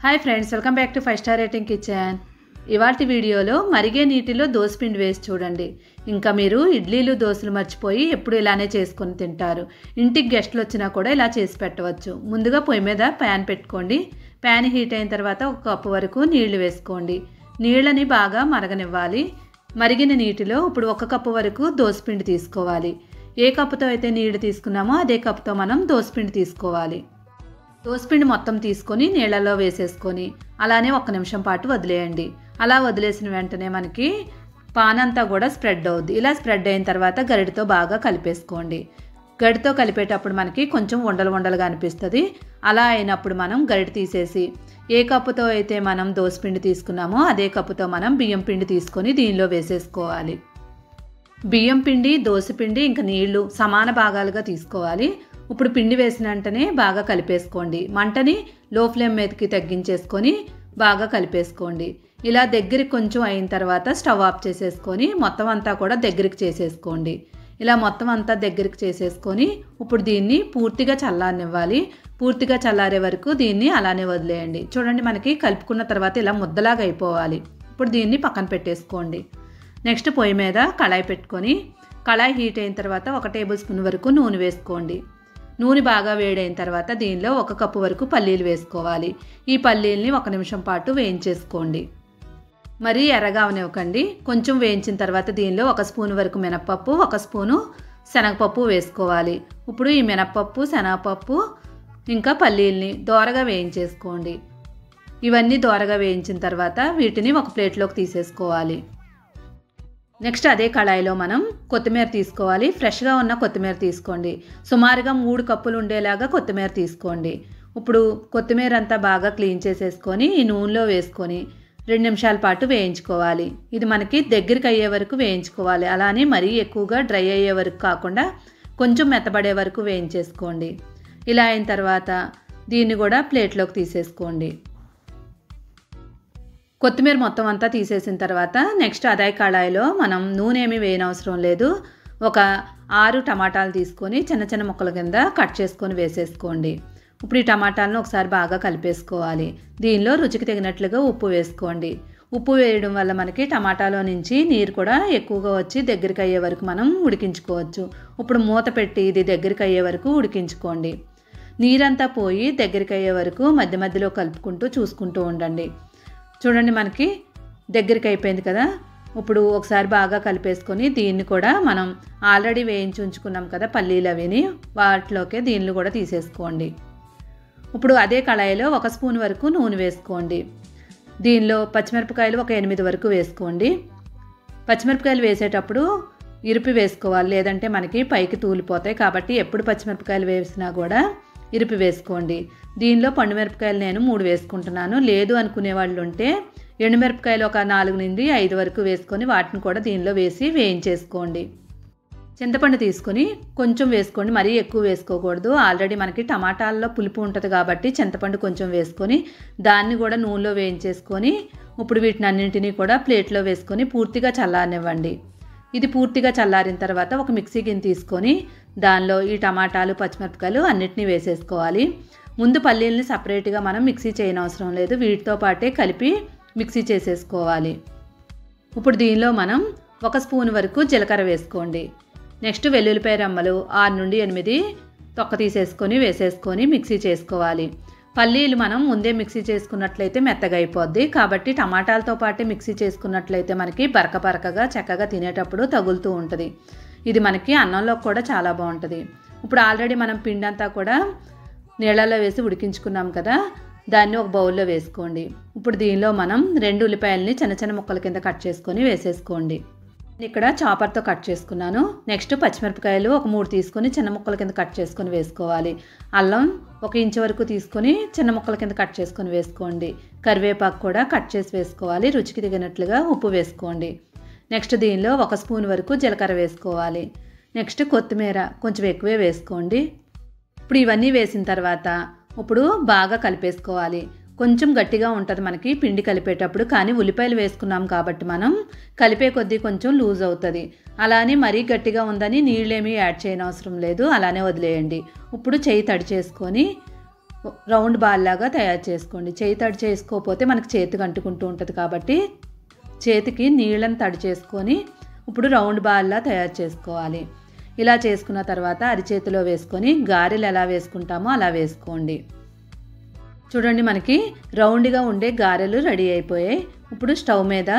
Hi friends, welcome back to 5 star rating kitchen. ఇవాల్టి వీడియోలో మరిగే నీటిలో దోసపిండి వేసి చూడండి. ఇంకా మీరు ఇడ్లీలు దోశలు మర్చిపోయి ఎప్పుడు ఇలానే చేసుకొని తింటారు. ఇంటికి గెస్ట్లు వచ్చినా కూడా ఇలా చేసి పెట్టవచ్చు. ముందుగా పొయ్యి మీద ప్యాన్ పెట్టుకోండి. ప్యాన్ హీట్ అయిన తర్వాత 1 కప్పు వరకు నీళ్లు వేసుకోండి. నీళ్ళని బాగా మరగనివ్వాలి. మరిగిన నీటిలో ఇప్పుడు 1 కప్పు వరకు దోసపిండి తీసుకోవాలి. ఏ కప్పుతో అయితే నీళ్లు తీసుకున్నామో అదే కప్పుతో మనం దోసపిండి తీసుకోవాలి. దోసపిండి మొత్తం తీసుకొని నీళ్ళలో వేసేసుకొని అలానే 1 నిమిషం పాటు వదిలేయండి. అలా వదిలేసిన వెంటనే మనకి పాన్ అంతా కూడా స్ప్రెడ్ అవుద్ది. ఇలా స్ప్రెడ్ అయిన తర్వాత గరిటతో బాగా కలిపేసుకోండి. గరిటతో కలిపేటప్పుడు మనకి కొంచెం ఉండలుగా అనిపిస్తుంది. అలా అయినప్పుడు మనం గరిట తీసేసి ఏ కప్పుతో అయితే మనం దోసపిండి తీసుకున్నామో అదే కప్పుతో మనం బియ్యం పిండి తీసుకొని దీనిలో వేసేసుకోవాలి. బియ్యం పిండి, దోసపిండి ఇంకా నీళ్లు సమాన భాగాలుగా తీసుకోవాలి. ఇప్పుడు పిండి వేసిన వెంటనే బాగా కలిపేసుకోండి. మంటని లో ఫ్లేమ్ మీదకి తగ్గించేసుకొని బాగా కలిపేసుకోండి. ఇలా దగ్గరికి కొంచెం అయిన తర్వాత స్టవ్ ఆఫ్ చేసేసుకొని మొత్తం అంతా కూడా దగ్గరికి చేసేసుకోండి. ఇలా మొత్తం అంతా దగ్గరికి చేసేసుకొని ఇప్పుడు దీన్ని పూర్తిగా చల్లారనివ్వాలి. పూర్తిగా చల్లారే వరకు దీన్ని అలానే వదిలేయండి. చూడండి, మనకి కలుపుకున్న తర్వాత ఇలా ముద్దలాగా అయిపోవాలి. ఇప్పుడు దీన్ని పక్కన పెట్టేసుకోండి. నెక్స్ట్ పొయ్యి మీద కళాయి పెట్టుకొని కళాయి హీట్ అయిన తర్వాత 1 టేబుల్ స్పూన్ వరకు నూనె వేసుకోండి. నూనె బాగా వేడైన తర్వాత దీనిలో 1 కప్పు వరకు పల్లీలు వేసుకోవాలి. ఈ పల్లీల్ని 1 నిమిషం పాటు వేయించేసుకోండి. మరీ ఎర్రగా అవనివ్వకండి. కొంచెం వేయించిన తర్వాత దీనిలో 1 స్పూన్ వరకు మినపప్పు, 1 స్పూను శనగపప్పు వేసుకోవాలి. ఇప్పుడు ఈ మినపప్పు, శనగపప్పు ఇంకా పల్లీల్ని దోరగా వేయించేసుకోండి. ఇవన్నీ దోరగా వేయించిన తర్వాత వీటిని ఒక ప్లేట్లోకి తీసేసుకోవాలి. నెక్స్ట్ అదే కళాయిలో మనం కొత్తిమీర తీసుకోవాలి. ఫ్రెష్గా ఉన్న కొత్తిమీర తీసుకోండి. సుమారుగా 3 కప్పులు ఉండేలాగా కొత్తిమీర తీసుకోండి. ఇప్పుడు కొత్తిమీర అంతా బాగా క్లీన్ చేసేసుకొని ఈ నూనెలో వేసుకొని 2 నిమిషాల పాటు వేయించుకోవాలి. ఇది మనకి దగ్గరికి అయ్యే వరకు వేయించుకోవాలి. అలానే మరీ ఎక్కువగా డ్రై అయ్యే వరకు కాకుండా కొంచెం మెత్తబడే వరకు వేయించేసుకోండి. ఇలా అయిన తర్వాత దీన్ని కూడా ప్లేట్లోకి తీసేసుకోండి. కొత్తిమీర మొత్తం అంతా తీసేసిన తర్వాత నెక్స్ట్ అదే కళాయిలో మనం నూనె ఏమీ వేయనవసరం లేదు. ఒక 6 టమాటాలు తీసుకొని చిన్న ముక్కల కింద కట్ చేసుకొని వేసేసుకోండి. ఇప్పుడు ఈ టమాటాలను ఒకసారి బాగా కలిపేసుకోవాలి. దీనిలో రుచికి తగినట్లుగా ఉప్పు వేసుకోండి. ఉప్పు వేయడం వల్ల మనకి టమాటాలో నుంచి నీరు కూడా ఎక్కువగా వచ్చి దగ్గరికి అయ్యే వరకు మనం ఉడికించుకోవచ్చు. ఇప్పుడు మూత పెట్టి ఇది దగ్గరికి అయ్యే వరకు ఉడికించుకోండి. నీరంతా పోయి దగ్గరికి అయ్యే వరకు మధ్య మధ్యలో కలుపుకుంటూ చూసుకుంటూ ఉండండి. చూడండి, మనకి దగ్గరికి అయిపోయింది కదా. ఇప్పుడు ఒకసారి బాగా కలిపేసుకొని దీన్ని కూడా మనం ఆల్రెడీ వేయించి ఉంచుకున్నాం కదా పల్లీలు, అవిని వాటిలోకి దీన్ని కూడా తీసేసుకోండి. ఇప్పుడు అదే కళాయిలో 1 స్పూన్ వరకు నూనె వేసుకోండి. దీనిలో పచ్చిమిరపకాయలు ఒక 8 వరకు వేసుకోండి. పచ్చిమిరపకాయలు వేసేటప్పుడు ఇరిపి వేసుకోవాలి, లేదంటే మనకి పైకి తూలిపోతాయి. కాబట్టి ఎప్పుడు పచ్చిమిరపకాయలు వేసినా కూడా ఇరిపి వేసుకోండి. దీనిలో పండుమిరపకాయలు నేను 3 వేసుకుంటున్నాను. లేదు అనుకునే వాళ్ళు ఉంటే ఎండుమిరపకాయలు ఒక 4 నుండి 5 వరకు వేసుకొని వాటిని కూడా దీనిలో వేసి వేయించేసుకోండి. చింతపండు తీసుకొని కొంచెం వేసుకోండి, మరీ ఎక్కువ వేసుకోకూడదు. ఆల్రెడీ మనకి టమాటాల్లో పులుపు ఉంటుంది కాబట్టి చింతపండు కొంచెం వేసుకొని దాన్ని కూడా నూనెలో వేయించేసుకొని ఇప్పుడు వీటిని అన్నింటినీ కూడా ప్లేట్లో వేసుకొని పూర్తిగా చల్లారనివ్వండి. ఇది పూర్తిగా చల్లారిన తర్వాత ఒక మిక్సీ గిన్నె తీసుకొని దానిలో ఈ టమాటాలు, పచ్చిమిరపకాయలు అన్నిటినీ వేసేసుకోవాలి. ముందు పల్లీలని సపరేట్గా మనం మిక్సీ చేయనవసరం లేదు, వీటితో పాటే కలిపి మిక్సీ చేసేసుకోవాలి. ఇప్పుడు దీనిలో మనం 1 స్పూన్ వరకు జీలకర్ర వేసుకోండి. నెక్స్ట్ వెల్లుల్లిపాయ రెమ్మలు 6 నుండి 8 తొక్క తీసేసుకొని వేసేసుకొని మిక్సీ చేసుకోవాలి. పల్లీలు మనం ముందే మిక్సీ చేసుకున్నట్లయితే మెత్తగా అయిపోద్ది. కాబట్టి టమాటాలతో పాటే మిక్సీ చేసుకున్నట్లయితే మనకి బరకగా చక్కగా తినేటప్పుడు తగులుతూ ఉంటుంది. ఇది మనకి అన్నంలో కూడా చాలా బాగుంటుంది. ఇప్పుడు ఆల్రెడీ మనం పిండి అంతా కూడా నీళ్ళలో వేసి ఉడికించుకున్నాం కదా, దాన్ని ఒక బౌల్లో వేసుకోండి. ఇప్పుడు దీనిలో మనం 2 ఉల్లిపాయలని చిన్న ముక్కల కింద కట్ చేసుకొని వేసేసుకోండి. ఇక్కడ చాపర్తో కట్ చేసుకున్నాను. నెక్స్ట్ పచ్చిమిరపకాయలు ఒక 3 తీసుకొని చిన్న ముక్కల కింద కట్ చేసుకొని వేసుకోవాలి. అల్లం 1 ఇంచు వరకు తీసుకొని చిన్న ముక్కల కింద కట్ చేసుకొని వేసుకోండి. కరివేపాకు కూడా కట్ చేసి వేసుకోవాలి. రుచికి తగినట్లుగా ఉప్పు వేసుకోండి. నెక్స్ట్ దీనిలో 1 స్పూన్ వరకు జీలకర్ర వేసుకోవాలి. నెక్స్ట్ కొత్తిమీర కొంచెం ఎక్కువే వేసుకోండి. ఇప్పుడు ఇవన్నీ వేసిన తర్వాత ఇప్పుడు బాగా కలిపేసుకోవాలి. కొంచెం గట్టిగా ఉంటుంది మనకి పిండి కలిపేటప్పుడు, కానీ ఉల్లిపాయలు వేసుకున్నాం కాబట్టి మనం కలిపే కొద్దీ కొంచెం లూజ్ అవుతుంది. అలానే మరీ గట్టిగా ఉందని నీళ్ళేమీ యాడ్ చేయనవసరం లేదు, అలానే వదిలేయండి. ఇప్పుడు చెయ్యి తడి చేసుకొని రౌండ్ బాల్ లాగా తయారు చేసుకోండి. చేయి తడి చేసుకోకపోతే మనకి చేతికి అంటుకుంటూ ఉంటుంది కాబట్టి చేతికి నీళ్ళని తడి చేసుకొని ఇప్పుడు రౌండ్ బాల్లా తయారు చేసుకోవాలి. ఇలా చేసుకున్న తర్వాత అరిచేతిలో వేసుకొని గారెలు ఎలా వేసుకుంటామో అలా వేసుకోండి. చూడండి, మనకి రౌండ్గా ఉండే గారెలు రెడీ అయిపోయాయి. ఇప్పుడు స్టవ్ మీద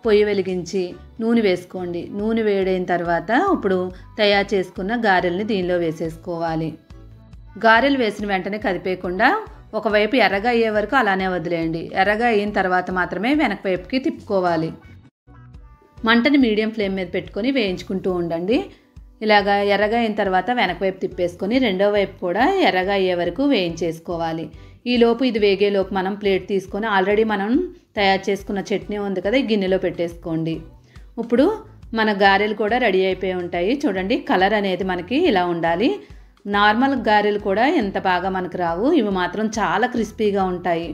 పొయ్యి వెలిగించి నూనె వేసుకోండి. నూనె వేడైన తర్వాత ఇప్పుడు తయారు చేసుకున్న గారెల్ని దీనిలో వేసేసుకోవాలి. గారెలు వేసిన వెంటనే కదిపేయకుండా ఒకవైపు ఎర్రగా అయ్యే వరకు అలానే వదిలేయండి. ఎర్రగా అయిన తర్వాత మాత్రమే వెనక వైపుకి తిప్పుకోవాలి. మంటని మీడియం ఫ్లేమ్ మీద పెట్టుకొని వేయించుకుంటూ ఉండండి. ఇలాగా ఎర్రగా అయిన తర్వాత వెనక వైపు తిప్పేసుకొని రెండో వైపు కూడా ఎర్రగా అయ్యే వరకు వేయించేసుకోవాలి. ఈలోపు ఇది వేగేలోపు మనం ప్లేట్ తీసుకొని ఆల్రెడీ మనం తయారు చేసుకున్న చట్నీ ఉంది కదా, ఈ గిన్నెలో పెట్టేసుకోండి. ఇప్పుడు మన గారెలు కూడా రెడీ అయిపోయి ఉంటాయి. చూడండి, కలర్ అనేది మనకి ఇలా ఉండాలి. నార్మల్ గారెలు కూడా ఎంత బాగా మనకు రావు, ఇవి మాత్రం చాలా క్రిస్పీగా ఉంటాయి.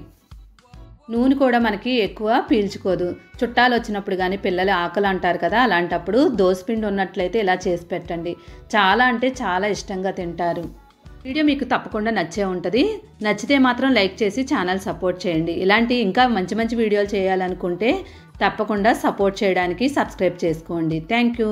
నూనె కూడా మనకి ఎక్కువ పీల్చుకోదు. చుట్టాలు వచ్చినప్పుడు కానీ పిల్లలు ఆకలి అంటారు కదా, అలాంటప్పుడు దోసపిండి ఉన్నట్లయితే ఇలా చేసి పెట్టండి. చాలా అంటే చాలా ఇష్టంగా తింటారు. వీడియో మీకు తప్పకుండా నచ్చే ఉంటుంది. నచ్చితే మాత్రం లైక్ చేసి ఛానల్ సపోర్ట్ చేయండి. ఇలాంటి ఇంకా మంచి మంచి వీడియోలు చేయాలనుకుంటే తప్పకుండా సపోర్ట్ చేయడానికి సబ్స్క్రైబ్ చేసుకోండి. Thank you.